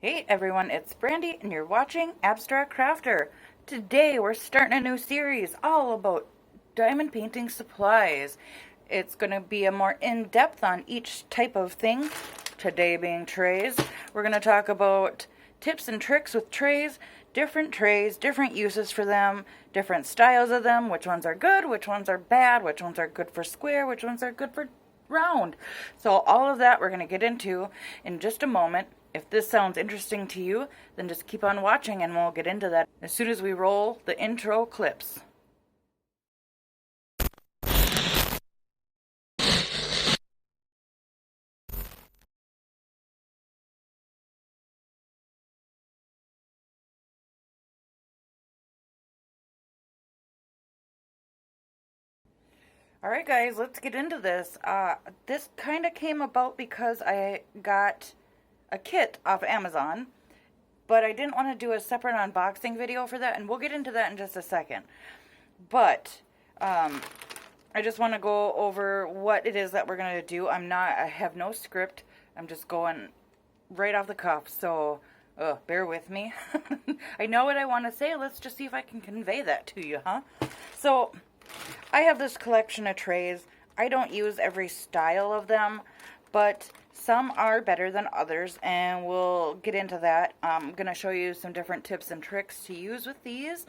Hey everyone, it's Brandy and you're watching Abstract Crafter. Today we're starting a new series all about diamond painting supplies. It's going to be a more in-depth on each type of thing, today being trays. We're going to talk about tips and tricks with trays, different uses for them, different styles of them, which ones are good, which ones are bad, which ones are good for square, which ones are good for round. So all of that we're going to get into in just a moment. If this sounds interesting to you, then just keep on watching and we'll get into that as soon as we roll the intro clips. Alright guys, let's get into this. This kind of came about because I got a kit off Amazon, but I didn't want to do a separate unboxing video for that, and we'll get into that in just a second. But I just want to go over what it is that we're going to do. I have no script. I'm just going right off the cuff, so bear with me. I know what I want to say. Let's just see if I can convey that to you, huh? So, I have this collection of trays. I don't use every style of them, but some are better than others, and we'll get into that. I'm going to show you some different tips and tricks to use with these.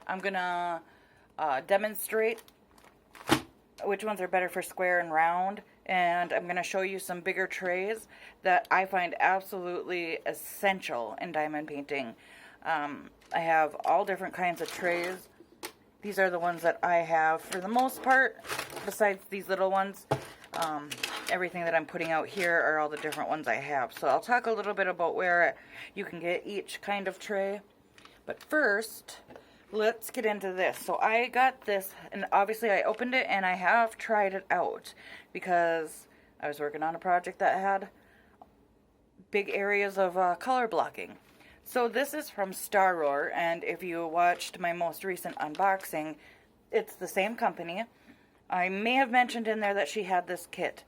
I'm going to demonstrate which ones are better for square and round, and I'm going to show you some bigger trays that I find absolutely essential in diamond painting. I have all different kinds of trays. These are the ones that I have for the most part, besides these little ones. Everything that I'm putting out here are all the different ones I have. So I'll talk a little bit about where you can get each kind of tray. But first, let's get into this. So I got this, and obviously I opened it and I have tried it out because I was working on a project that had big areas of color blocking. So this is from Star Roar, and if you watched my most recent unboxing, it's the same company. I may have mentioned in there that she had this kit.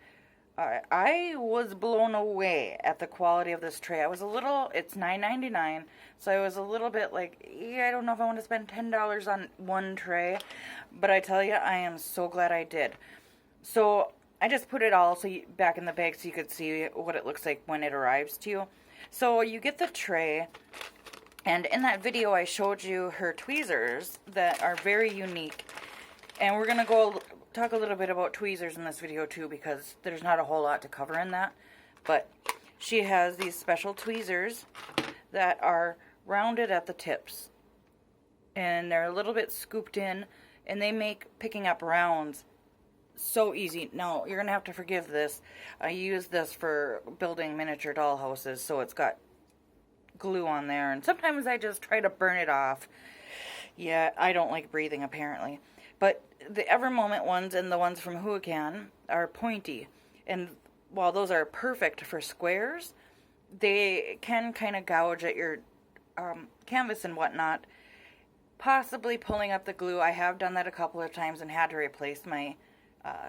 I was blown away at the quality of this tray. It's $9.99, so I was a little bit like, yeah, I don't know if I want to spend $10 on one tray, but I tell you, I am so glad I did. So I just put it all back in the bag so you could see what it looks like when it arrives to you. So you get the tray, and in that video I showed you her tweezers that are very unique. And we're going to talk a little bit about tweezers in this video too, because there's not a whole lot to cover in that. But she has these special tweezers that are rounded at the tips. And they're a little bit scooped in, and they make picking up rounds so easy. Now, you're going to have to forgive this. I use this for building miniature dollhouses, so it's got glue on there, and sometimes I just try to burn it off. Yeah, I don't like breathing, apparently. But the Ever Moment ones and the ones from Huacan are pointy, and while those are perfect for squares, they can kind of gouge at your canvas and whatnot, possibly pulling up the glue. I have done that a couple of times and had to replace my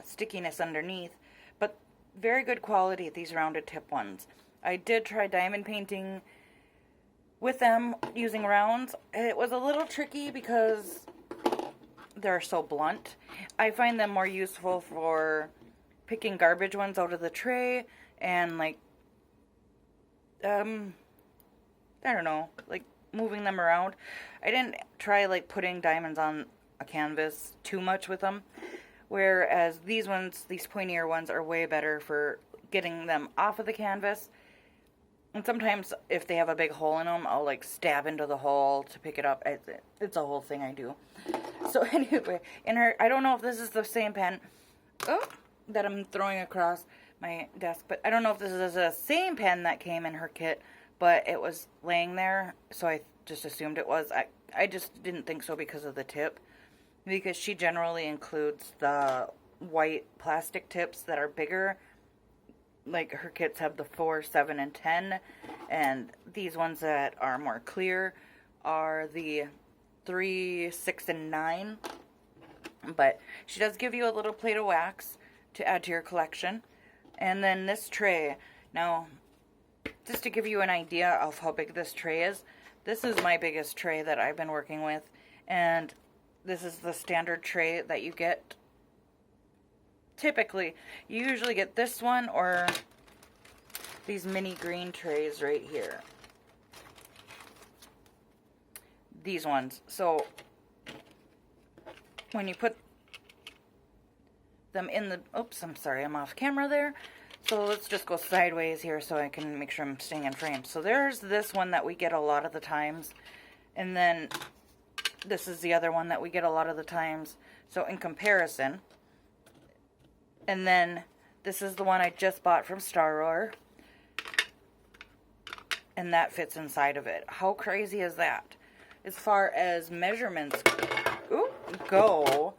stickiness underneath, but very good quality, these rounded tip ones. I did try diamond painting with them using rounds. It was a little tricky because they're so blunt. I find them more useful for picking garbage ones out of the tray and like, I don't know, like moving them around. I didn't try like putting diamonds on a canvas too much with them. Whereas these pointier ones, are way better for getting them off of the canvas. And sometimes if they have a big hole in them, I'll like stab into the hole to pick it up. It's a whole thing I do. So anyway, I don't know if this is the same pen that I'm throwing across my desk, but I don't know if this is the same pen that came in her kit, but it was laying there, so I just assumed it was. I just didn't think so because of the tip. Because she generally includes the white plastic tips that are bigger. Like her kits have the 4, 7, and 10. And these ones that are more clear are the 3, 6, and 9. But she does give you a little plate of wax to add to your collection. And then this tray. Now, just to give you an idea of how big this tray is, this is my biggest tray that I've been working with, and this is the standard tray that you get. Typically, you usually get this one or these mini green trays right here. These ones. So when you put them in the, oops, I'm sorry, I'm off camera there. So let's just go sideways here so I can make sure I'm staying in frame. So there's this one that we get a lot of the times. And then this is the other one that we get a lot of the times. So in comparison. And then this is the one I just bought from Star Roar. And that fits inside of it. How crazy is that? As far as measurements go,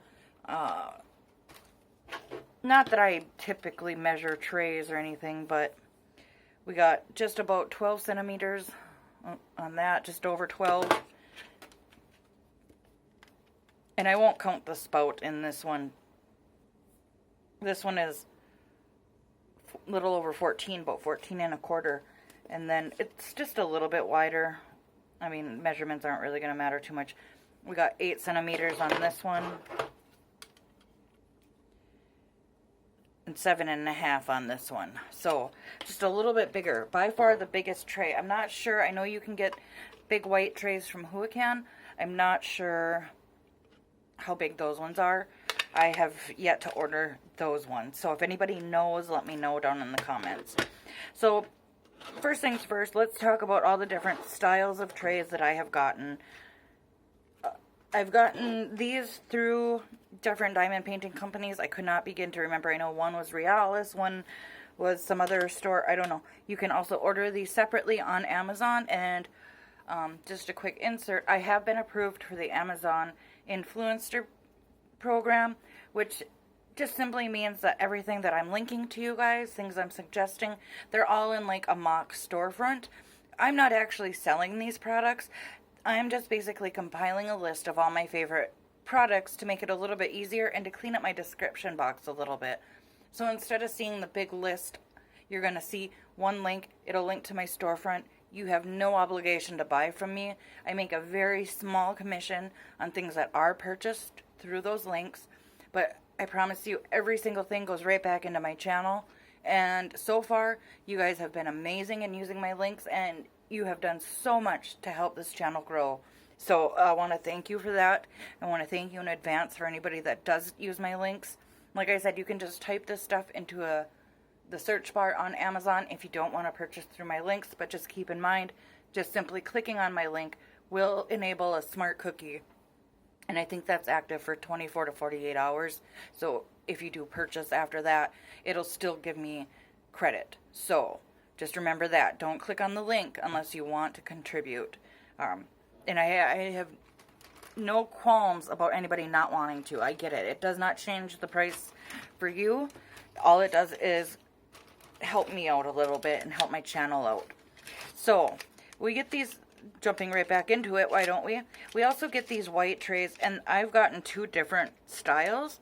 not that I typically measure trays or anything, but we got just about 12 centimeters on that, just over 12. And I won't count the spout in this one. This one is a little over 14, about 14 and a quarter. And then it's just a little bit wider. I mean, measurements aren't really going to matter too much. We got 8 centimeters on this one. And 7.5 on this one. So just a little bit bigger. By far the biggest tray. I'm not sure. I know you can get big white trays from Huacan. I'm not sure how big those ones are. I have yet to order those ones. So if anybody knows, let me know down in the comments. So first things first, let's talk about all the different styles of trays that I have gotten. I've gotten these through different diamond painting companies. I could not begin to remember. I know one was Realis, one was some other store. I don't know. You can also order these separately on Amazon. And just a quick insert, I have been approved for the Amazon Influencer program, which just simply means that everything that I'm linking to you guys, things I'm suggesting, they're all in like a mock storefront. I'm not actually selling these products. I'm just basically compiling a list of all my favorite products to make it a little bit easier and to clean up my description box a little bit. So instead of seeing the big list, you're going to see one link. It'll link to my storefront. You have no obligation to buy from me. I make a very small commission on things that are purchased through those links. But I promise you, every single thing goes right back into my channel. And so far, you guys have been amazing in using my links, and you have done so much to help this channel grow. So I want to thank you for that. I want to thank you in advance for anybody that does use my links. Like I said, you can just type this stuff into the search bar on Amazon if you don't want to purchase through my links. But just keep in mind, just simply clicking on my link will enable a smart cookie. And I think that's active for 24 to 48 hours. So if you do purchase after that, it'll still give me credit. So just remember that. Don't click on the link unless you want to contribute. And I have no qualms about anybody not wanting to. I get it. It does not change the price for you. All it does is help me out a little bit and help my channel out. So we get these, jumping right back into it, why don't we? We also get these white trays, and I've gotten 2 different styles.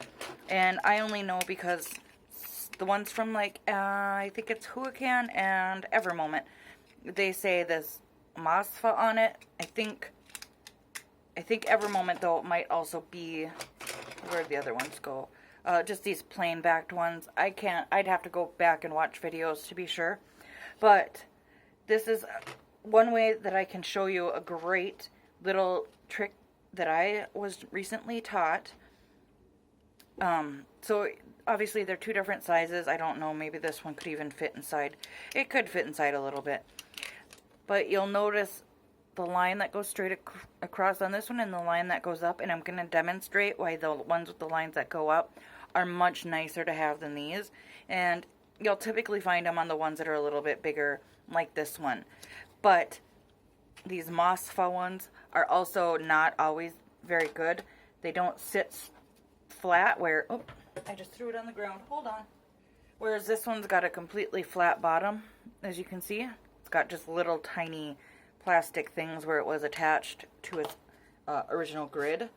And I only know because the ones from like, I think it's Huacan and Evermoment, they say this Mosfa on it. I think Evermoment, though, might also be, where'd the other ones go? Just these plain backed ones. I'd have to go back and watch videos to be sure. But this is one way that I can show you a great little trick that I was recently taught. So obviously they're 2 different sizes. I don't know, maybe this one could even fit inside. It could fit inside a little bit. But you'll notice the line that goes straight across on this one and the line that goes up. And I'm going to demonstrate why the ones with the lines that go up are much nicer to have than these. And you'll typically find them on the ones that are a little bit bigger, like this one. But these Mosfa ones are also not always very good. They don't sit flat where, oh, I just threw it on the ground. Hold on. Whereas this one's got a completely flat bottom, as you can see. It's got just little tiny plastic things where it was attached to its original grid.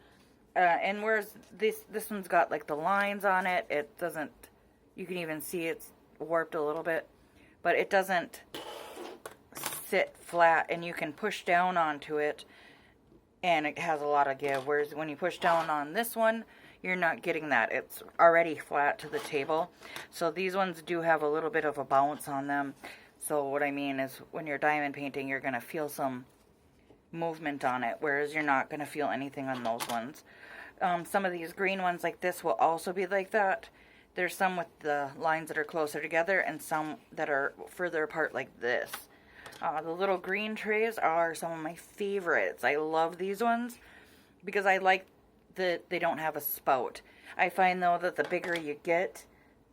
And whereas this one's got like the lines on it, it doesn't, you can even see it's warped a little bit, but it doesn't sit flat, and you can push down onto it, and it has a lot of give. Whereas when you push down on this one, you're not getting that. It's already flat to the table. So these ones do have a little bit of a bounce on them. So what I mean is when you're diamond painting, you're going to feel some movement on it, whereas you're not going to feel anything on those ones. Some of these green ones like this will also be like that. There's some with the lines that are closer together and some that are further apart like this. The little green trays are some of my favorites. I love these ones because I like that they don't have a spout. I find though that the bigger you get,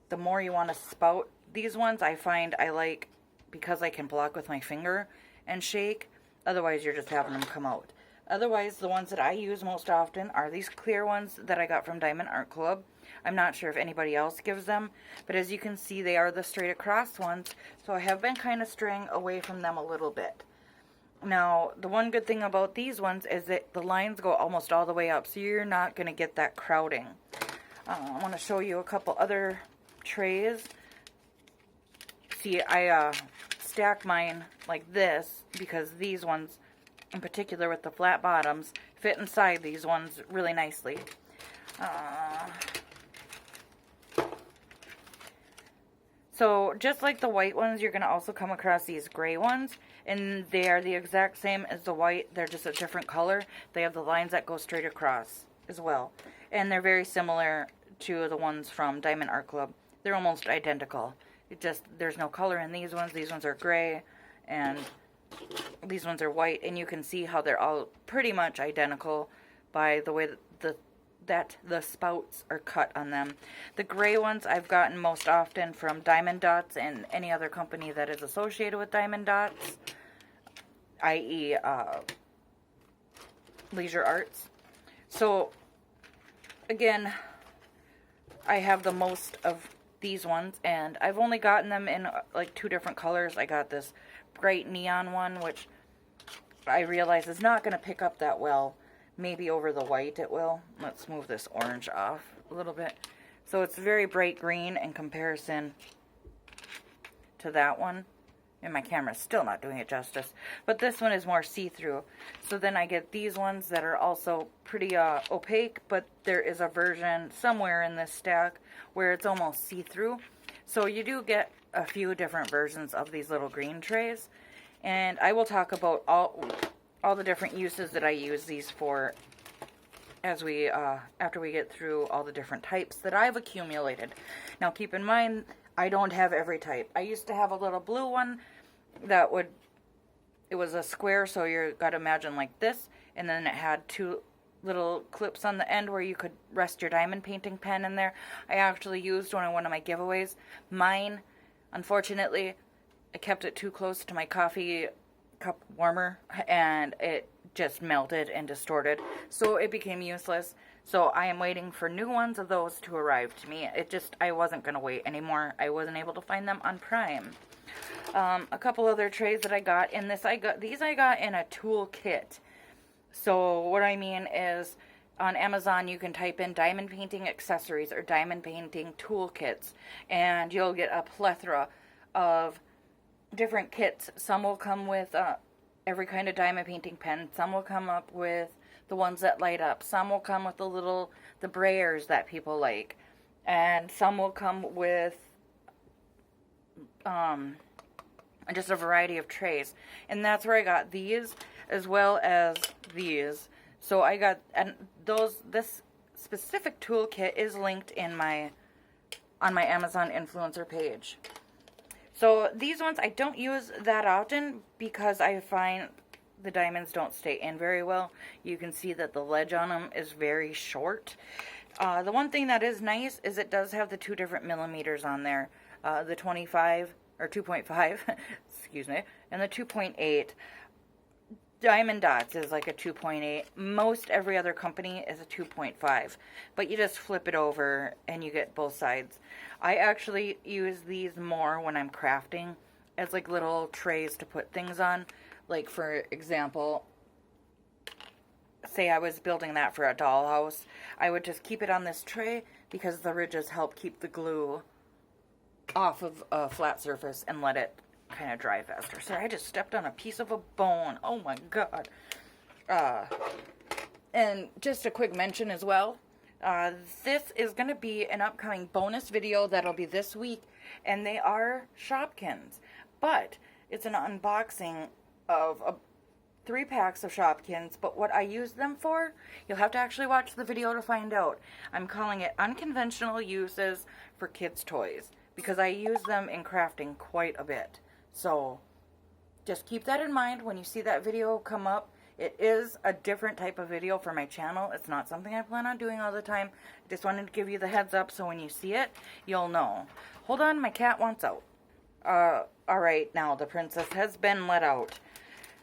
the more you want to spout. These ones I find I like because I can block with my finger and shake. Otherwise you're just having them come out. Otherwise, the ones that I use most often are these clear ones that I got from Diamond Art Club. I'm not sure if anybody else gives them, but as you can see, they are the straight across ones, so I have been kind of straying away from them a little bit. Now, the one good thing about these ones is that the lines go almost all the way up, so you're not going to get that crowding. I want to show you a couple other trays. See, I stack mine like this because these ones, in particular with the flat bottoms, fit inside these ones really nicely. So just like the white ones, you're going to also come across these gray ones, and they are the exact same as the white. They're just a different color. They have the lines that go straight across as well, and they're very similar to the ones from Diamond Art Club. They're almost identical. It just, there's no color in these ones. These ones are gray, and these ones are white, and you can see how they're all pretty much identical by the way that the spouts are cut on them. The gray ones I've gotten most often from Diamond Dots and any other company that is associated with Diamond Dots, i.e. Leisure Arts. So again, I have the most of these ones, and I've only gotten them in like 2 different colors. I got this bright neon one, which I realize is not going to pick up that well. Maybe over the white it will. Let's move this orange off a little bit. So it's very bright green in comparison to that one. And my camera's still not doing it justice. But this one is more see-through. So then I get these ones that are also pretty opaque, but there is a version somewhere in this stack where it's almost see-through. So you do get a few different versions of these little green trays. And I will talk about all the different uses that I use these for as we after we get through all the different types that I've accumulated. Now keep in mind, I don't have every type. I used to have a little blue one that it was a square, so you got to imagine like this, and then it had 2 little clips on the end where you could rest your diamond painting pen in there. I actually used one in one of my giveaways. Mine, unfortunately, I kept it too close to my coffee cup warmer, and it just melted and distorted, so it became useless. So I am waiting for new ones of those to arrive to me. I wasn't going to wait anymore. I wasn't able to find them on Prime. A couple other trays that I got in this, I got in a tool kit. So what I mean is, on Amazon you can type in diamond painting accessories or diamond painting tool kits, and you'll get a plethora of different kits. Some will come with every kind of diamond painting pen. Some will come up with the ones that light up. Some will come with the brayers that people like. And some will come with just a variety of trays. And that's where I got these as well as these. So I got, and this specific toolkit is linked on my Amazon influencer page. So these ones I don't use that often because I find the diamonds don't stay in very well. You can see that the ledge on them is very short. The one thing that is nice is it does have the 2 different millimeters on there. The 25 or 2.5, excuse me, and the 2.8. Diamond Dots is like a 2.8. Most every other company is a 2.5. But you just flip it over and you get both sides. I actually use these more when I'm crafting as like little trays to put things on. Like for example, say I was building that for a dollhouse. I would just keep it on this tray because the ridges help keep the glue off of a flat surface and let it kind of dry faster. Sorry, I just stepped on a piece of a bone. Oh my god. And just a quick mention as well. This is going to be an upcoming bonus video that'll be this week, and they are Shopkins. But it's an unboxing of 3 packs of Shopkins, but what I use them for, you'll have to actually watch the video to find out. I'm calling it Unconventional Uses for Kids' Toys, because I use them in crafting quite a bit. So, just keep that in mind when you see that video come up. It is a different type of video for my channel. It's not something I plan on doing all the time. I just wanted to give you the heads up so when you see it, you'll know. Hold on, my cat wants out. Alright, now the princess has been let out.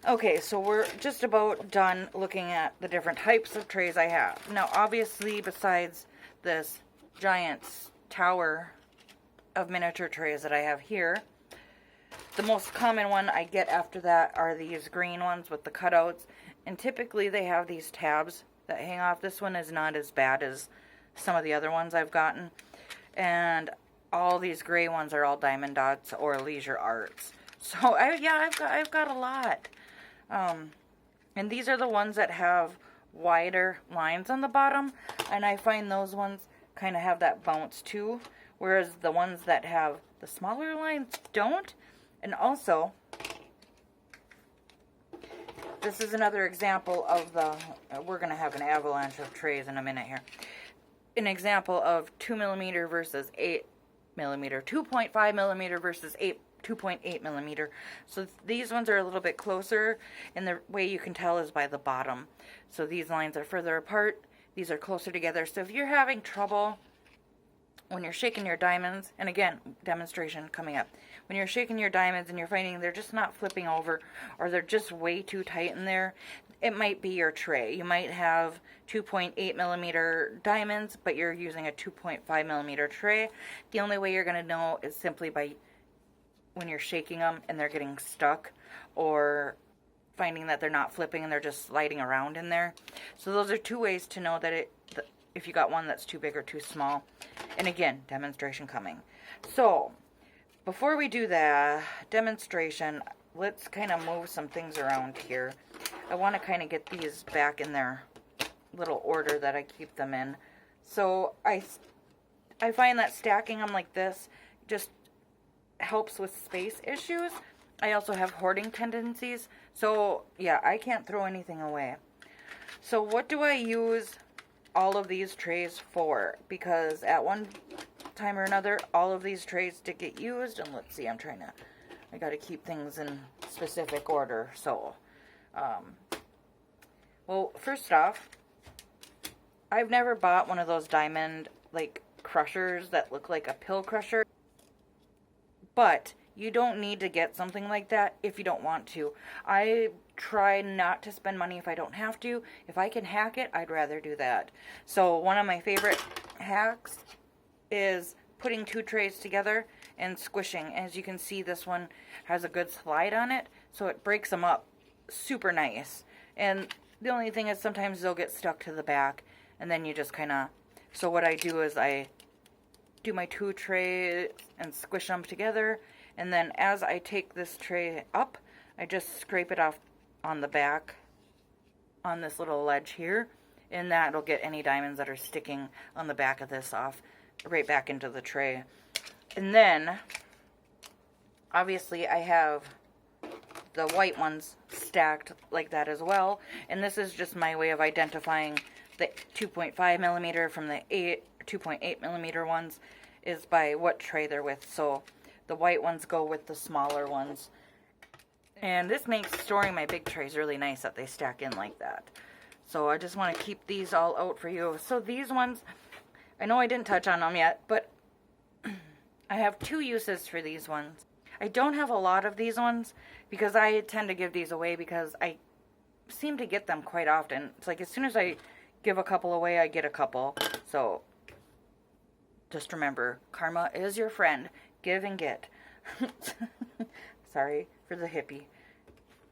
Okay, so we're just about done looking at the different types of trays I have. Now, obviously, besides this giant tower of miniature trays that I have here, the most common one I get after that are these green ones with the cutouts. And typically they have these tabs that hang off. This one is not as bad as some of the other ones I've gotten. And all these gray ones are all Diamond Dots or Leisure Arts. So, I've got a lot. And these are the ones that have wider lines on the bottom. And I find those ones kind of have that bounce too. Whereas the ones that have the smaller lines don't. And also, this is another example of the, we're going to have an avalanche of trays in a minute here. An example of 2mm versus 8mm, 2.5mm versus 2.8mm. So these ones are a little bit closer, and the way you can tell is by the bottom. So these lines are further apart, these are closer together. So if you're having trouble when you're shaking your diamonds, and again, demonstration coming up, when you're shaking your diamonds and you're finding they're just not flipping over, or they're just way too tight in there, it might be your tray. You might have 2.8mm diamonds, but you're using a 2.5mm tray. The only way you're going to know is simply by when you're shaking them and they're getting stuck, or finding that they're not flipping and they're just sliding around in there. So those are 2 ways to know that if you got one that's too big or too small. And again, demonstration coming. So, before we do the demonstration, let's kind of move some things around here. I want to kind of get these back in their little order that I keep them in. So, I find that stacking them like this just helps with space issues. I also have hoarding tendencies. So, yeah, I can't throw anything away. So, what do I use all of these trays for? Because at one time or another, all of these trays did get used. And let's see, I got to keep things in specific order. So, well, first off, I've never bought one of those diamond, like, crushers that look like a pill crusher. But you don't need to get something like that if you don't want to. I try not to spend money if I don't have to. If I can hack it, I'd rather do that. So one of my favorite hacks is putting 2 trays together and squishing. As you can see, this one has a good slide on it, so it breaks them up super nice. And the only thing is sometimes they'll get stuck to the back, and then you just kind of... So what I do is I do my 2 trays and squish them together, and then as I take this tray up, I just scrape it off on the back on this little ledge here, and that'll get any diamonds that are sticking on the back of this off right back into the tray. And then obviously I have the white ones stacked like that as well, and this is just my way of identifying the 2.5mm from the 2.8mm ones is by what tray they're with. So the white ones go with the smaller ones. And this makes storing my big trays really nice that they stack in like that. So I just want to keep these all out for you. So these ones, I know I didn't touch on them yet, but I have 2 uses for these ones. I don't have a lot of these ones because I tend to give these away because I seem to get them quite often. It's like as soon as I give a couple away, I get a couple. So just remember, karma is your friend. Give and get. Sorry for the hippie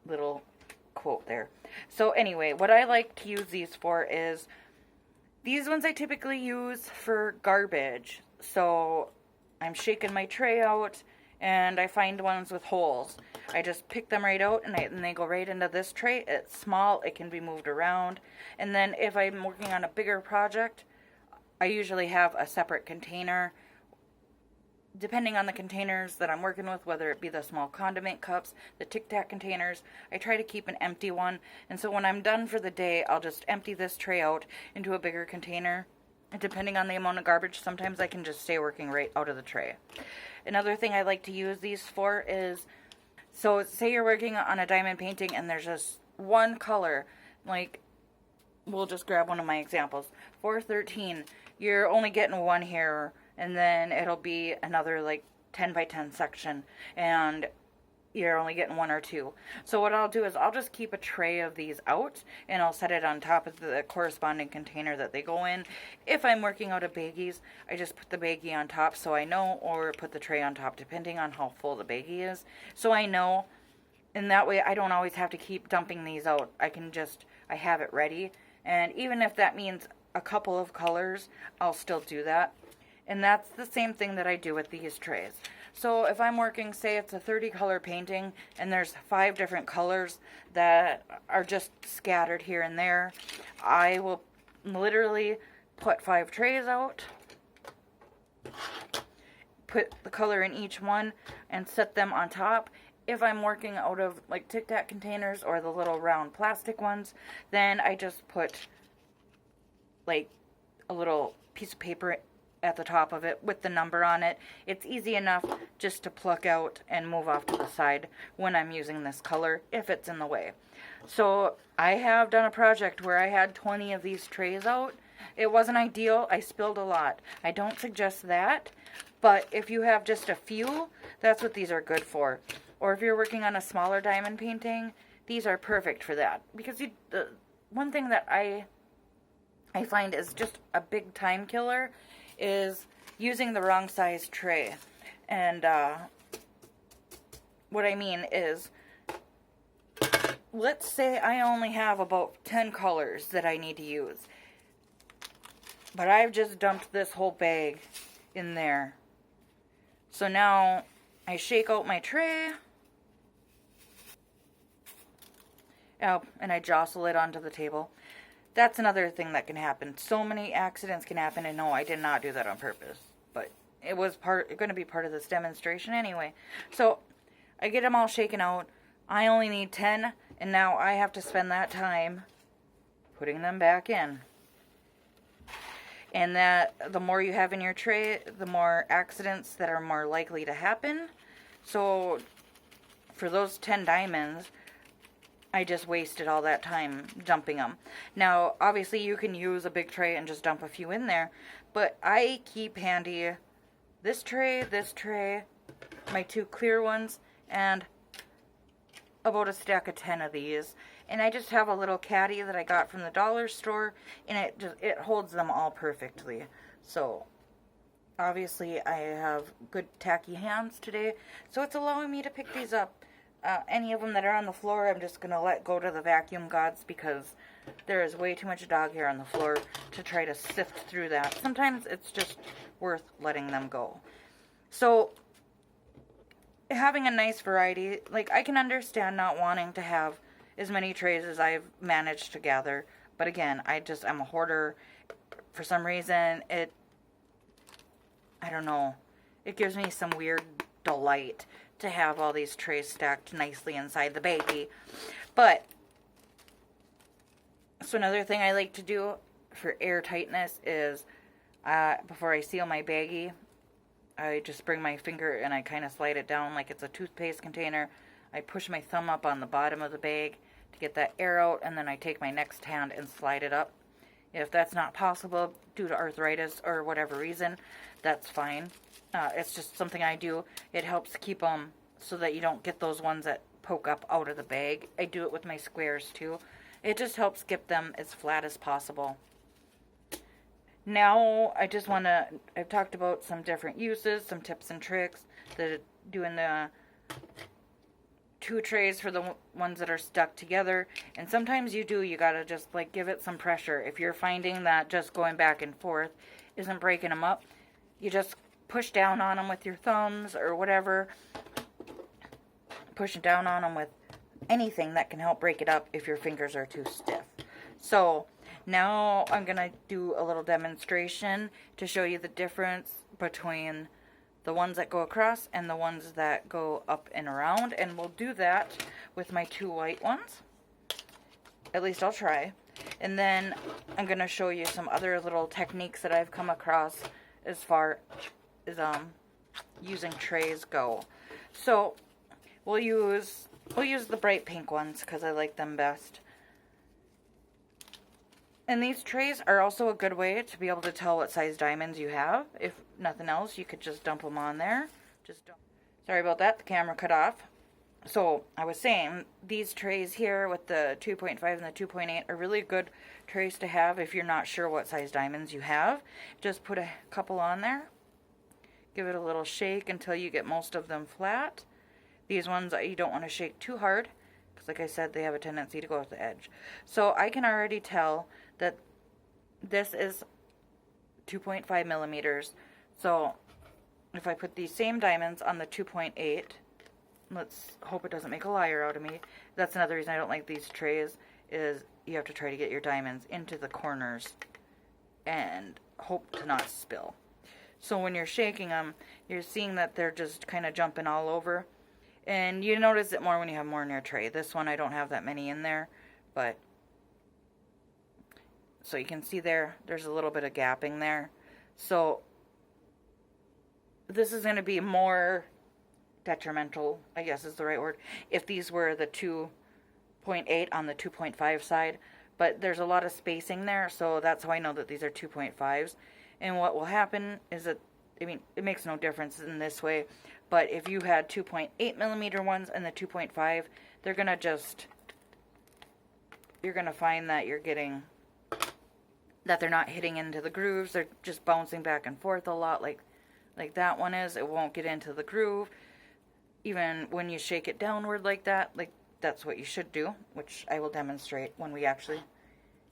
little quote there. So anyway, what I like to use these for is, these ones I typically use for garbage. So I'm shaking my tray out and I find ones with holes. I just pick them right out, and they go right into this tray. It's small, it can be moved around. And then if I'm working on a bigger project, I usually have a separate container, depending on the containers that I'm working with, whether it be the small condiment cups, the Tic Tac containers. I try to keep an empty one, and so when I'm done for the day, I'll just empty this tray out into a bigger container. And depending on the amount of garbage, sometimes I can just stay working right out of the tray. Another thing I like to use these for is, so say you're working on a diamond painting and there's just one color, like, we'll just grab one of my examples. 413, you're only getting one here, and then it'll be another like 10 by 10 section, and you're only getting one or two. So what I'll do is I'll just keep a tray of these out, and I'll set it on top of the corresponding container that they go in. If I'm working out of baggies, I just put the baggie on top so I know, or put the tray on top depending on how full the baggie is, so I know. And that way I don't always have to keep dumping these out. I have it ready. And even if that means a couple of colors, I'll still do that. And that's the same thing that I do with these trays. So if I'm working, say it's a 30 color painting, and there's 5 different colors that are just scattered here and there, I will literally put 5 trays out, put the color in each one, and set them on top. If I'm working out of like Tic Tac containers or the little round plastic ones, then I just put like a little piece of paper at the top of it with the number on it. It's easy enough just to pluck out and move off to the side when I'm using this color, if it's in the way. So I have done a project where I had 20 of these trays out. It wasn't ideal. I spilled a lot. I don't suggest that, but if you have just a few, that's what these are good for. Or if you're working on a smaller diamond painting, these are perfect for that. Because the one thing that I find is just a big time killer is using the wrong size tray. And what I mean is, let's say I only have about 10 colors that I need to use, but I've just dumped this whole bag in there. So now I shake out my tray, and I jostle it onto the table. That's another thing that can happen. So many accidents can happen, and no, I did not do that on purpose. But it was going to be part of this demonstration anyway. So I get them all shaken out. I only need 10, and now I have to spend that time putting them back in. And that the more you have in your tray, the more accidents that are more likely to happen. So for those 10 diamonds, I just wasted all that time dumping them. Now, obviously, you can use a big tray and just dump a few in there, but I keep handy this tray, my 2 clear ones, and about a stack of 10 of these. And I just have a little caddy that I got from the dollar store, and it holds them all perfectly. So obviously, I have good tacky hands today, so it's allowing me to pick these up. Any of them that are on the floor, I'm just going to let go to the vacuum gods, because there is way too much dog hair on the floor to try to sift through that. Sometimes it's just worth letting them go. So having a nice variety, like, I can understand not wanting to have as many trays as I've managed to gather, but again, I'm a hoarder. For some reason, I don't know, it gives me some weird delight to have all these trays stacked nicely inside the baggie. But so another thing I like to do for airtightness is before I seal my baggie, I just bring my finger and I kind of slide it down like it's a toothpaste container. I push my thumb up on the bottom of the bag to get that air out, and then I take my next hand and slide it up. If that's not possible due to arthritis or whatever reason, that's fine. It's just something I do. It helps keep them so that you don't get those ones that poke up out of the bag. I do it with my squares too. It just helps keep them as flat as possible. Now, I've talked about some different uses, some tips and tricks, doing the 2 trays for the ones that are stuck together. And sometimes you gotta just like give it some pressure. If you're finding that just going back and forth isn't breaking them up, you just push down on them with your thumbs or whatever, pushing down on them with anything that can help break it up if your fingers are too stiff. So now I'm going to do a little demonstration to show you the difference between the ones that go across and the ones that go up and around. And we'll do that with my 2 white ones. At least I'll try. And then I'm going to show you some other little techniques that I've come across as far as using trays go. So we'll use the bright pink ones because I like them best. And these trays are also a good way to be able to tell what size diamonds you have. If nothing else, you could just dump them on there. Sorry about that, the camera cut off. So I was saying, these trays here with the 2.5 and the 2.8 are really good trays to have if you're not sure what size diamonds you have. Just put a couple on there. Give it a little shake until you get most of them flat. These ones you don't want to shake too hard because, like I said, they have a tendency to go off the edge. So I can already tell that this is 2.5 millimeters. So if I put these same diamonds on the 2.8, let's hope it doesn't make a liar out of me. That's another reason I don't like these trays, is you have to try to get your diamonds into the corners and hope to not spill. So when you're shaking them, you're seeing that they're just kind of jumping all over. And you notice it more when you have more in your tray. This one I don't have that many in there, but so you can see there's a little bit of gapping there. So this is going to be more detrimental, I guess is the right word, if these were the 2.8 on the 2.5 side. But there's a lot of spacing there, so that's how I know that these are 2.5s. And what will happen is that, I mean, it makes no difference in this way, but if you had 2.8 millimeter ones and the 2.5, they're going to just, you're going to find that that they're not hitting into the grooves. They're just bouncing back and forth a lot like that one is. It won't get into the groove. Even when you shake it downward like that, that's what you should do, which I will demonstrate when we actually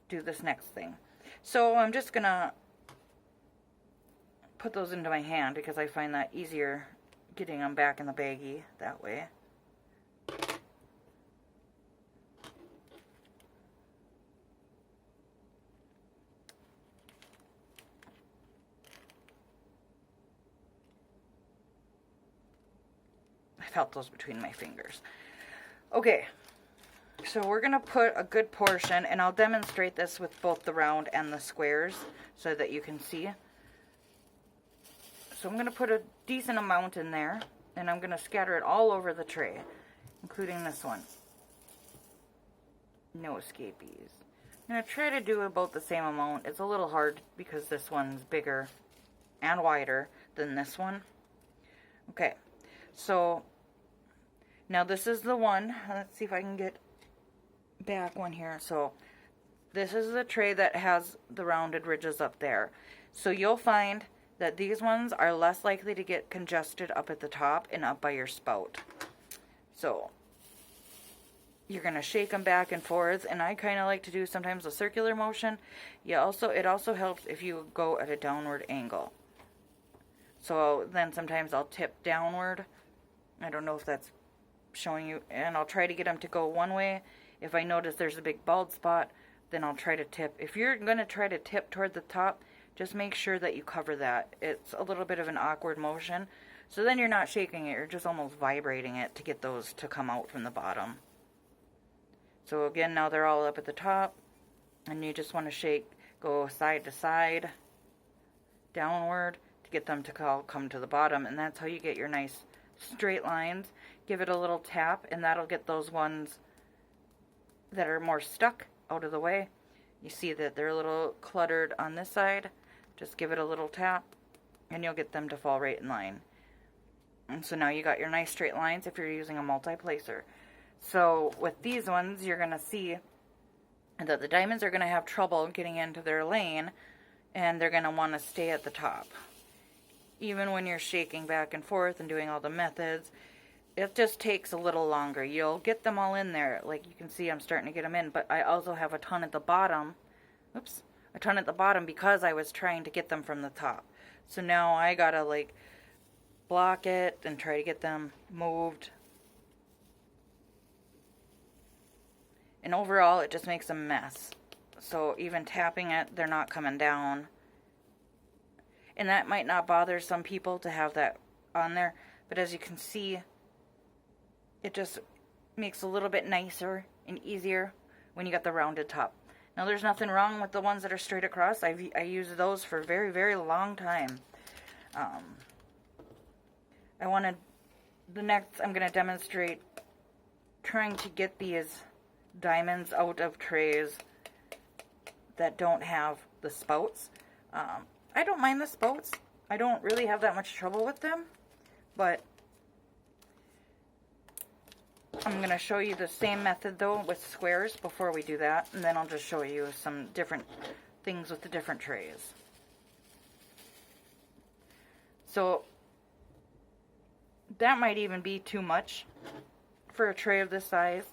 do this next thing. So I'm just going to put those into my hand because I find that easier getting them back in the baggie that way. I felt those between my fingers. Okay, so we're going to put a good portion, and I'll demonstrate this with both the round and the squares so that you can see. So I'm going to put a decent amount in there, and I'm going to scatter it all over the tray, including this one. No escapees. I'm going to try to do about the same amount. It's a little hard because this one's bigger and wider than this one. Okay, so now this is the one. Let's see if I can get back one here. So this is the tray that has the rounded ridges up there. So you'll find that these ones are less likely to get congested up at the top and up by your spout. So you're going to shake them back and forth, and I kind of like to do sometimes a circular motion. It also helps if you go at a downward angle. So then sometimes I'll tip downward. I don't know if that's showing you, and I'll try to get them to go one way. If I notice there's a big bald spot, then I'll try to tip. If you're going to try to tip toward the top, just make sure that you cover that. It's a little bit of an awkward motion. So then you're not shaking it, you're just almost vibrating it to get those to come out from the bottom. So again, now they're all up at the top, and you just want to shake, go side to side, downward, to get them to come to the bottom, and that's how you get your nice straight lines. Give it a little tap, and that'll get those ones that are more stuck out of the way. You see that they're a little cluttered on this side. Just give it a little tap, and you'll get them to fall right in line. And so now you got your nice straight lines if you're using a multi-placer. So with these ones, you're going to see that the diamonds are going to have trouble getting into their lane, and they're going to want to stay at the top. Even when you're shaking back and forth and doing all the methods, it just takes a little longer. You'll get them all in there. Like you can see, I'm starting to get them in, but I also have a ton at the bottom. Oops. A ton at the bottom because I was trying to get them from the top. So now I gotta like block it and try to get them moved And overall, it just makes a mess. So even tapping it, they're not coming down. And that might not bother some people to have that on there. But as you can see, it just makes it a little bit nicer and easier when you got the rounded top. Now there's nothing wrong with the ones that are straight across. I use those for a very, very long time. I'm going to demonstrate trying to get these diamonds out of trays that don't have the spouts. I don't mind the spouts. I don't really have that much trouble with them, but I'm going to show you the same method though with squares before we do that, and then I'll just show you some different things with the different trays. So that might even be too much for a tray of this size.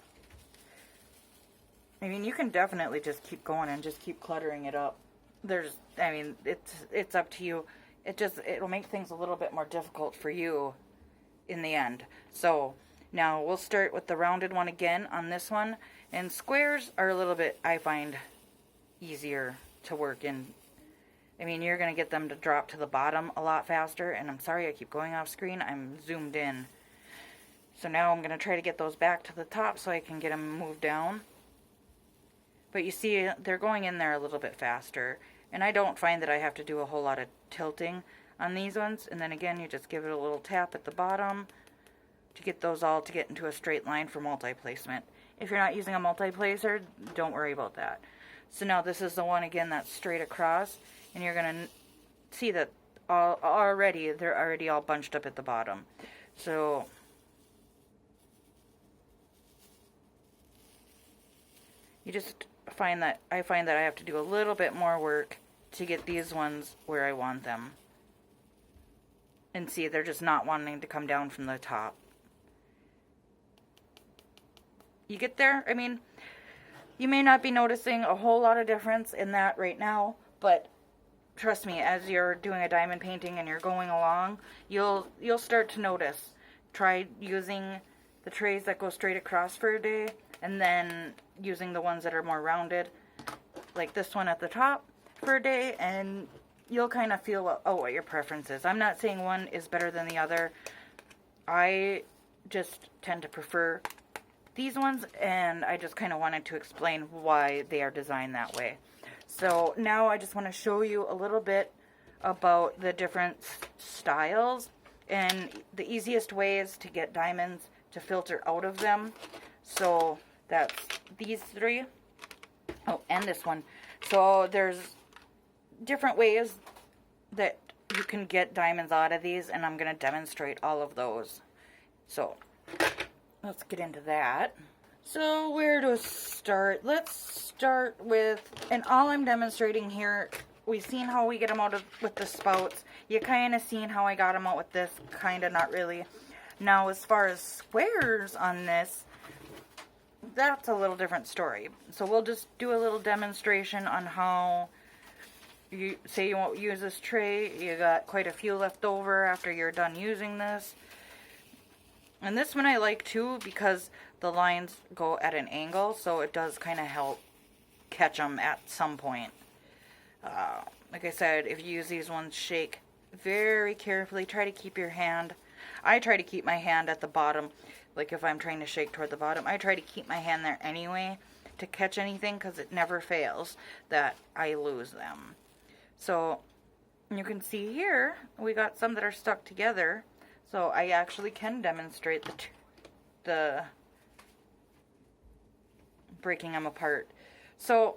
I mean, you can definitely just keep going and just keep cluttering it up. It's up to you. It'll make things a little bit more difficult for you in the end. So now we'll start with the rounded one again on this one. And squares are a little bit, I find, easier to work in. I mean, you're going to get them to drop to the bottom a lot faster. And I'm sorry I keep going off screen. I'm zoomed in. So now I'm going to try to get those back to the top so I can get them moved down. But you see, they're going in there a little bit faster. And I don't find that I have to do a whole lot of tilting on these ones. And then again, you just give it a little tap at the bottom to get those all to get into a straight line for multi-placement. If you're not using a multi-placer, don't worry about that. So now this is the one again that's straight across. And you're going to see that they're already all bunched up at the bottom. So you just find that I have to do a little bit more work to get these ones where I want them. And see, they're just not wanting to come down from the top. You get there? I mean, you may not be noticing a whole lot of difference in that right now, but trust me, as you're doing a diamond painting and you're going along, you'll start to notice. Try using the trays that go straight across for a day, and then using the ones that are more rounded, like this one at the top, for a day, and you'll kind of feel what your preference is. I'm not saying one is better than the other. I just tend to prefer these ones, and I just kind of wanted to explain why they are designed that way. So now I just want to show you a little bit about the different styles and the easiest ways to get diamonds to filter out of them. So that's these three. Oh, and this one. So there's different ways that you can get diamonds out of these, and I'm going to demonstrate all of those. So let's get into that. So where to start? Let's start with, and all I'm demonstrating here, we've seen how we get them out with the spouts. You kind of seen how I got them out with this, kind of, not really. Now as far as squares on this, that's a little different story. So we'll just do a little demonstration on how, you say you won't use this tray, you got quite a few left over after you're done using this. And this one I like too because the lines go at an angle, so it does kind of help catch them at some point. Like I said, if you use these ones, shake very carefully. Try to keep your hand. I try to keep my hand at the bottom. Like if I'm trying to shake toward the bottom, I try to keep my hand there anyway to catch anything, because it never fails that I lose them. So you can see here, we got some that are stuck together. So I actually can demonstrate the breaking them apart. So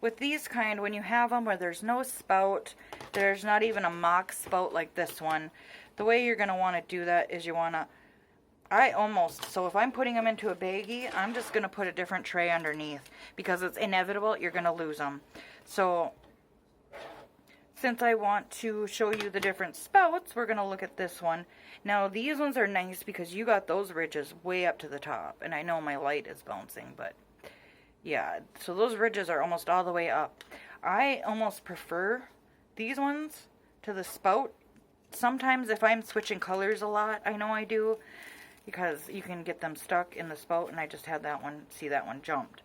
with these kind, when you have them where there's no spout, there's not even a mock spout like this one, the way you're going to want to do that is you want to, so if I'm putting them into a baggie, I'm just going to put a different tray underneath, because it's inevitable you're going to lose them. So since I want to show you the different spouts, we're going to look at this one. Now these ones are nice because you got those ridges way up to the top, and I know my light is bouncing, but yeah, so those ridges are almost all the way up. I almost prefer these ones to the spout. Sometimes if I'm switching colors a lot, I know I do, because you can get them stuck in the spout, and I just had that one, see that one jumped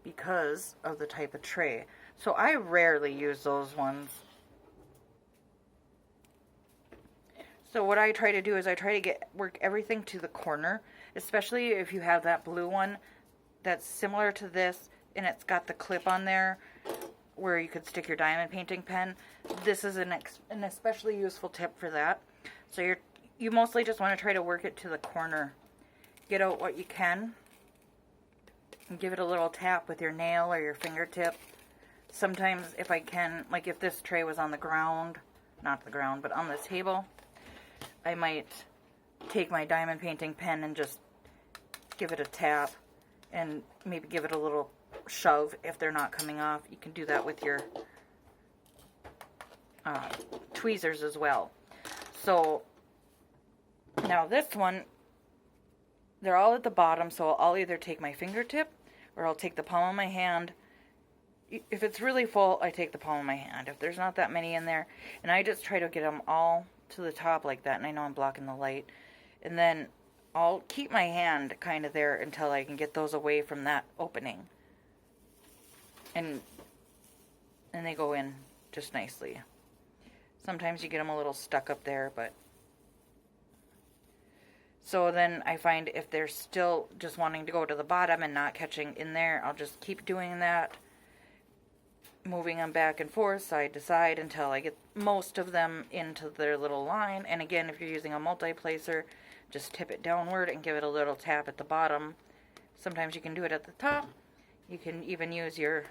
because of the type of tray. So I rarely use those ones. So what I try to do is I try to work everything to the corner, especially if you have that blue one that's similar to this and it's got the clip on there where you could stick your diamond painting pen. This is an especially useful tip for that. So you mostly just want to try to work it to the corner. Get out what you can and give it a little tap with your nail or your fingertip. Sometimes if I can, like if this tray was on the ground, not the ground, but on the table, I might take my diamond painting pen and just give it a tap and maybe give it a little shove if they're not coming off. You can do that with your tweezers as well. So now this one, they're all at the bottom, so I'll either take my fingertip or I'll take the palm of my hand. If it's really full, I take the palm of my hand. If there's not that many in there, and I just try to get them all to the top like that, and I know I'm blocking the light, and then I'll keep my hand kind of there until I can get those away from that opening, and they go in just nicely. Sometimes you get them a little stuck up there, but so then I find if they're still just wanting to go to the bottom and not catching in there, I'll just keep doing that, moving them back and forth, side to side, until I get most of them into their little line. And again, if you're using a multi-placer, just tip it downward and give it a little tap at the bottom. Sometimes you can do it at the top. You can even use your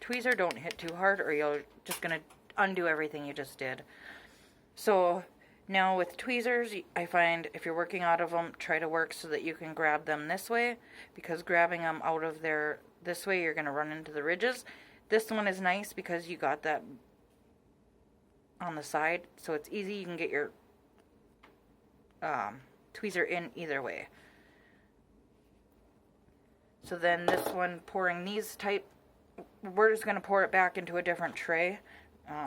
tweezer. Don't hit too hard or you're just going to undo everything you just did. So now with tweezers, I find if you're working out of them, try to work so that you can grab them this way, because grabbing them out of there this way, you're going to run into the ridges. This one is nice because you got that on the side, so it's easy. You can get your tweezer in either way. So then this one, pouring these type, we're just going to pour it back into a different tray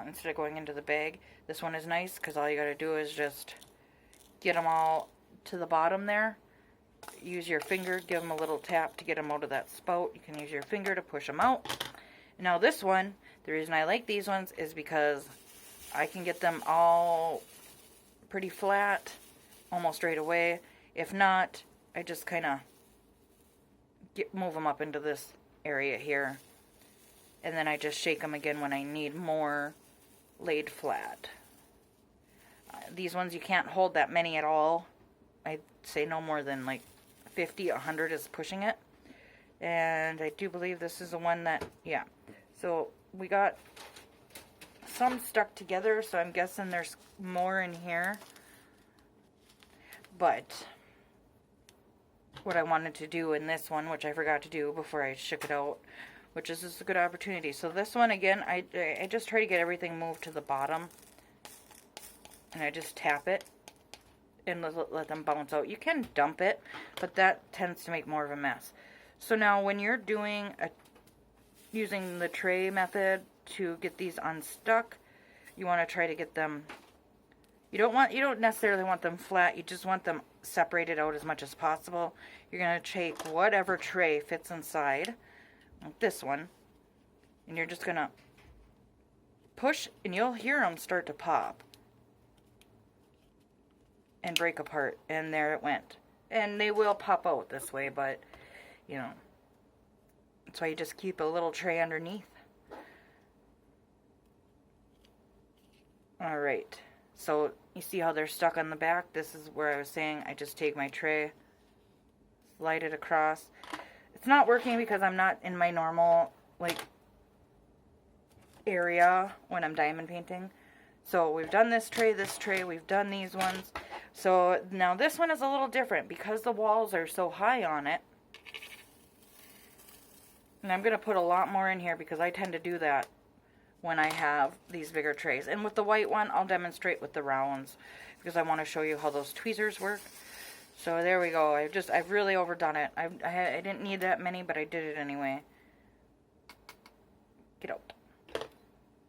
instead of going into the bag. This one is nice because all you got to do is just get them all to the bottom there. Use your finger, give them a little tap to get them out of that spout. You can use your finger to push them out. Now this one, the reason I like these ones is because I can get them all pretty flat almost right away. If not, I just kind of move them up into this area here. And then I just shake them again when I need more laid flat. These ones you can't hold that many at all. I'd say no more than like 50, 100 is pushing it. And I do believe this is the one that, yeah. So we got some stuck together, so I'm guessing there's more in here. But what I wanted to do in this one, which I forgot to do before I shook it out, which is just a good opportunity. So this one, again, I just try to get everything moved to the bottom. And I just tap it and let them bounce out. You can dump it, but that tends to make more of a mess. So now when you're doing using the tray method to get these unstuck, you want to try to get them, you don't necessarily want them flat, you just want them separated out as much as possible. You're going to take whatever tray fits inside, like this one, and you're just going to push, and you'll hear them start to pop and break apart, and there it went. And they will pop out this way, but you know, that's why you just keep a little tray underneath. Alright, so you see how they're stuck on the back? This is where I was saying I just take my tray, slide it across. It's not working because I'm not in my normal like area when I'm diamond painting. So we've done this tray, we've done these ones. So now this one is a little different because the walls are so high on it. And I'm going to put a lot more in here because I tend to do that when I have these bigger trays. And with the white one, I'll demonstrate with the rounds because I want to show you how those tweezers work. So there we go. I've really overdone it. I didn't need that many, but I did it anyway. Get out.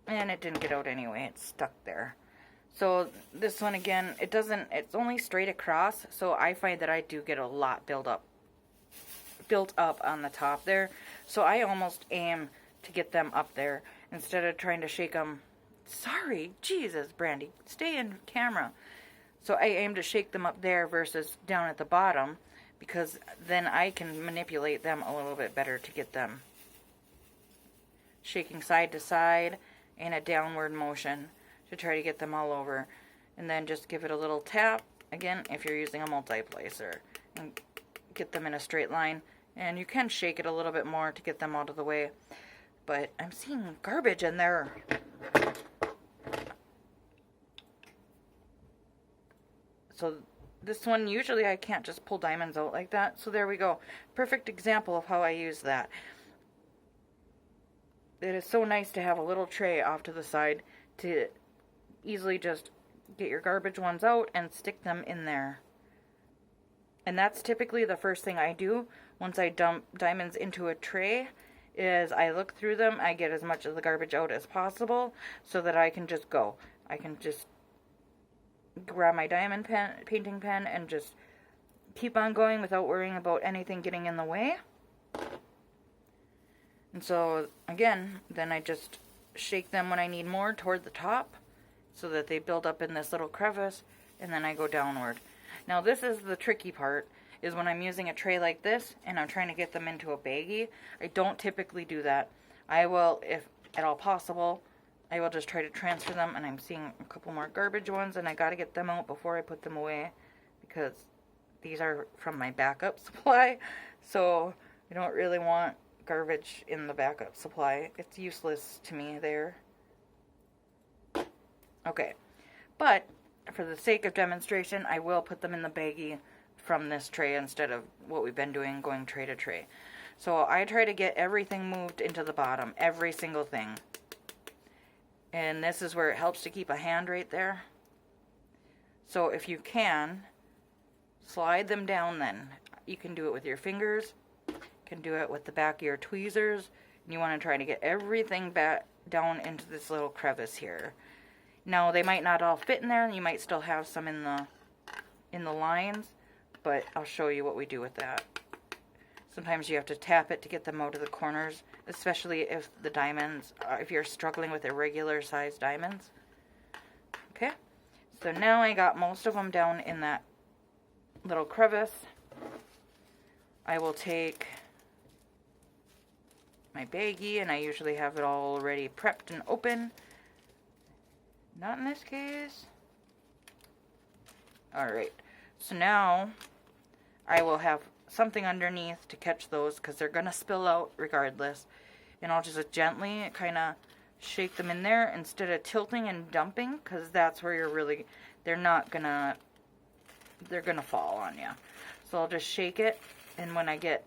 And it didn't get out anyway. It's stuck there. So this one again, it's only straight across, so I find that I do get a lot built up on the top there. So I almost aim to get them up there instead of trying to shake them. Sorry, Jesus, Brandy, stay in camera. So I aim to shake them up there versus down at the bottom, because then I can manipulate them a little bit better to get them shaking side to side in a downward motion to try to get them all over. And then just give it a little tap, again, if you're using a multiplacer, and get them in a straight line. And you can shake it a little bit more to get them out of the way. But I'm seeing garbage in there. So this one, usually I can't just pull diamonds out like that. So there we go. Perfect example of how I use that. It is so nice to have a little tray off to the side to easily just get your garbage ones out and stick them in there. And that's typically the first thing I do once I dump diamonds into a tray, is I look through them, I get as much of the garbage out as possible so that I can just go. I can just grab my diamond painting pen and just keep on going without worrying about anything getting in the way. And so again, then I just shake them when I need more toward the top so that they build up in this little crevice, and then I go downward. Now this is the tricky part, is when I'm using a tray like this and I'm trying to get them into a baggie. I don't typically do that. I will, if at all possible, I will just try to transfer them, and I'm seeing a couple more garbage ones, and I got to get them out before I put them away, because these are from my backup supply, so I don't really want garbage in the backup supply. It's useless to me there. Okay, but for the sake of demonstration, I will put them in the baggie from this tray instead of what we've been doing, going tray to tray. So I try to get everything moved into the bottom, every single thing. And this is where it helps to keep a hand right there. So if you can, slide them down then. You can do it with your fingers, you can do it with the back of your tweezers, and you want to try to get everything back down into this little crevice here. Now they might not all fit in there, and you might still have some in the lines, but I'll show you what we do with that. Sometimes you have to tap it to get them out of the corners, especially if the diamonds, if you're struggling with irregular sized diamonds. Okay, so now I got most of them down in that little crevice. I will take my baggie, and I usually have it all already prepped and open. Not in this case. Alright, so now I will have something underneath to catch those, because they're going to spill out regardless. And I'll just gently kind of shake them in there instead of tilting and dumping, because that's where you're really, they're going to fall on you. So I'll just shake it, and when I get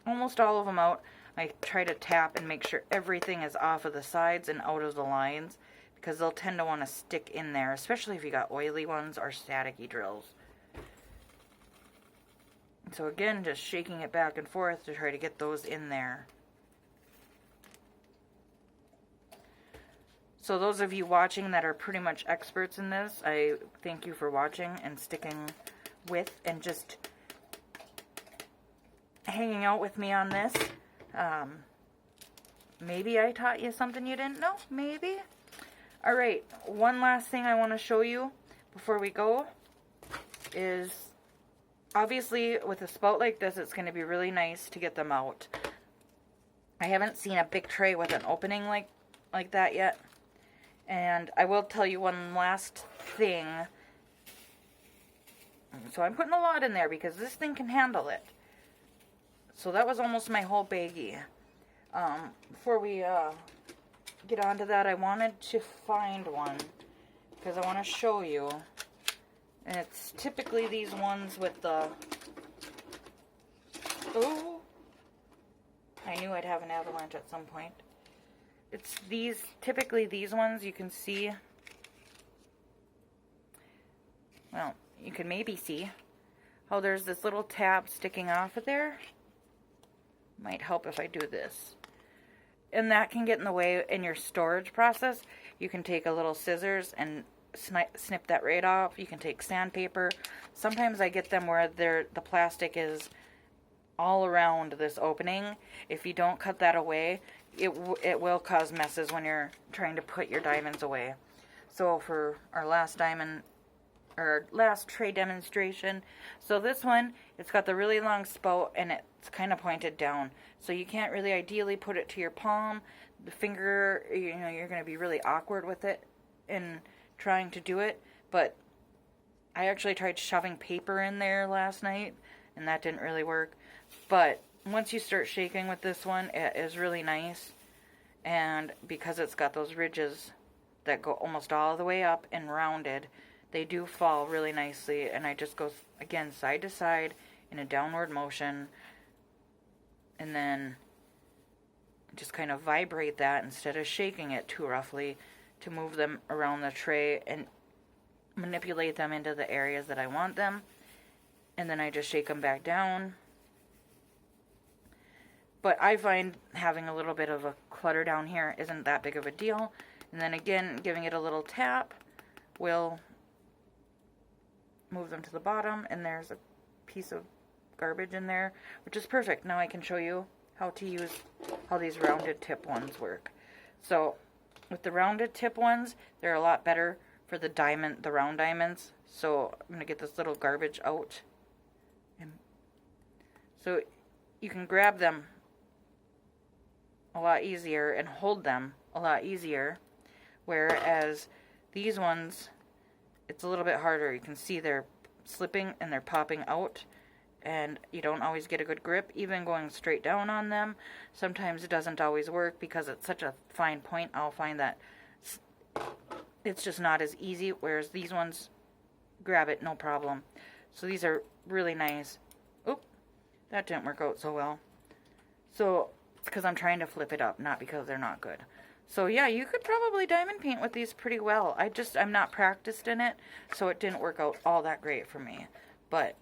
almost all of them out, I try to tap and make sure everything is off of the sides and out of the lines, because they'll tend to want to stick in there, especially if you got oily ones or staticky drills. So again, just shaking it back and forth to try to get those in there. So those of you watching that are pretty much experts in this, I thank you for watching and sticking with and just hanging out with me on this. Maybe I taught you something you didn't know. Maybe. Alright, one last thing I want to show you before we go is, obviously with a spout like this, it's going to be really nice to get them out. I haven't seen a big tray with an opening like that yet. And I will tell you one last thing. So I'm putting a lot in there because this thing can handle it. So that was almost my whole baggie. Before we get onto that, I wanted to find one because I want to show you. And it's typically these ones with the... Oh! I knew I'd have an avalanche at some point. It's these, typically these ones, you can see. Well, you can maybe see how there's this little tab sticking off of there. Might help if I do this. And that can get in the way in your storage process. You can take a little scissors and snip that right off. You can take sandpaper. Sometimes I get them where the plastic is all around this opening. If you don't cut that away, it will cause messes when you're trying to put your diamonds away. So for our last diamond, or last tray demonstration, so this one, it's got the really long spout and it's kind of pointed down. So you can't really ideally put it to your palm. The finger, you know, you're going to be really awkward with it in trying to do it. But I actually tried shoving paper in there last night, and that didn't really work. But once you start shaking with this one, it is really nice. And because it's got those ridges that go almost all the way up and rounded, they do fall really nicely. And I just go, again, side to side in a downward motion. And then just kind of vibrate that instead of shaking it too roughly to move them around the tray and manipulate them into the areas that I want them. And then I just shake them back down. But I find having a little bit of a clutter down here isn't that big of a deal. And then again, giving it a little tap will move them to the bottom. And there's a piece of garbage in there, which is perfect. Now I can show you how these rounded tip ones work. So with the rounded tip ones, they're a lot better for the round diamonds. So I'm going to get this little garbage out. And so you can grab them a lot easier and hold them a lot easier, whereas these ones, it's a little bit harder. You can see they're slipping and they're popping out, and you don't always get a good grip. Even going straight down on them, sometimes it doesn't always work because it's such a fine point. I'll find that it's just not as easy, whereas these ones, grab it no problem. So these are really nice. Oop, that didn't work out so well. So it's because I'm trying to flip it up, not because they're not good. So yeah, you could probably diamond paint with these pretty well. I'm not practiced in it, so it didn't work out all that great for me. But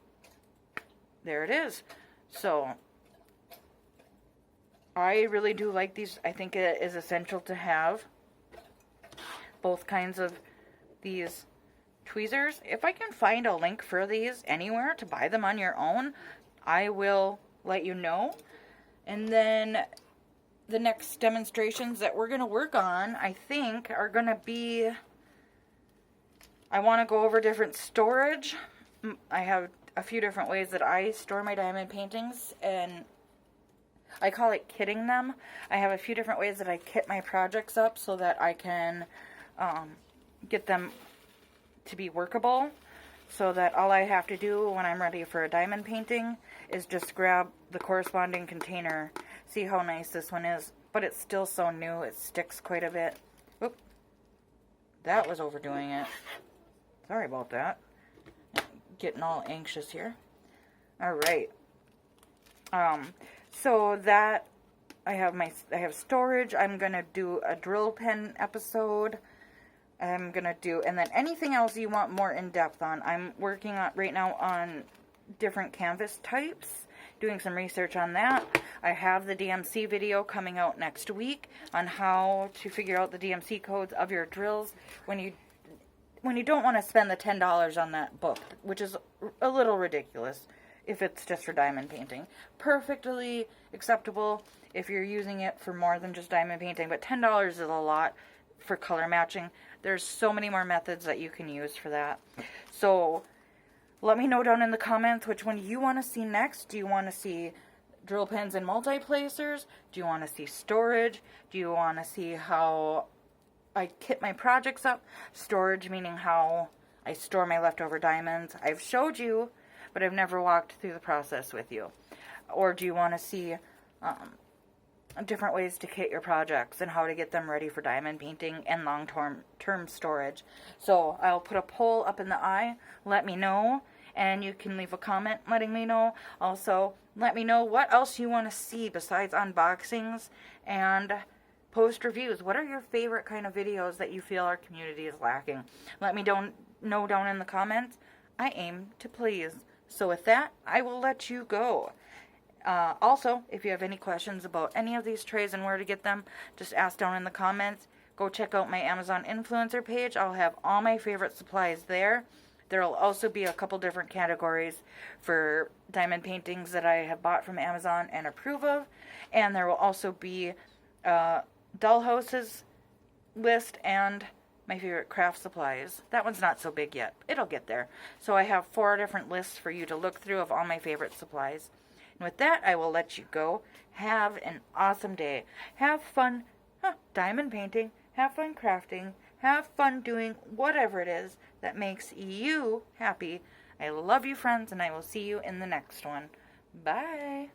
there it is. So I really do like these. I think it is essential to have both kinds of these tweezers. If I can find a link for these anywhere to buy them on your own, I will let you know. And then the next demonstrations that we're going to work on, I think, are going to be, I want to go over different storage. I have a few different ways that I store my diamond paintings, and I call it kitting them. I have a few different ways that I kit my projects up so that I can get them to be workable, so that all I have to do when I'm ready for a diamond painting is just grab the corresponding container. See how nice this one is, but it's still so new, it sticks quite a bit. Oop, that was overdoing it. Sorry about that. Getting all anxious here. Alright. So that I have storage. I'm gonna do a drill pen episode. I'm gonna do, and then anything else you want more in depth on. I'm working on right now on different canvas types, doing some research on that. I have the DMC video coming out next week on how to figure out the DMC codes of your drills when you don't want to spend the $10 on that book, which is a little ridiculous if it's just for diamond painting. Perfectly acceptable if you're using it for more than just diamond painting, but $10 is a lot for color matching. There's so many more methods that you can use for that. So let me know down in the comments which one you want to see next. Do you want to see drill pens and multi-placers? Do you want to see storage? Do you want to see how I kit my projects up? Storage meaning how I store my leftover diamonds. I've showed you, but I've never walked through the process with you. Or do you want to see different ways to kit your projects and how to get them ready for diamond painting and long-term storage? So I'll put a poll up in the eye. Let me know, and you can leave a comment letting me know. Also, let me know what else you want to see besides unboxings and post reviews. What are your favorite kind of videos that you feel our community is lacking? Let me know down in the comments. I aim to please. So with that, I will let you go. Also, if you have any questions about any of these trays and where to get them, just ask down in the comments. go check out my Amazon influencer page. I'll have all my favorite supplies there. There will also be a couple different categories for diamond paintings that I have bought from Amazon and approve of. And there will also be dollhouses list and my favorite craft supplies. That one's not so big yet. It'll get there. So I have 4 different lists for you to look through of all my favorite supplies. And with that, I will let you go. Have an awesome day. Have fun diamond painting. Have fun crafting. Have fun doing whatever it is that makes you happy. I love you, friends, and I will see you in the next one. Bye.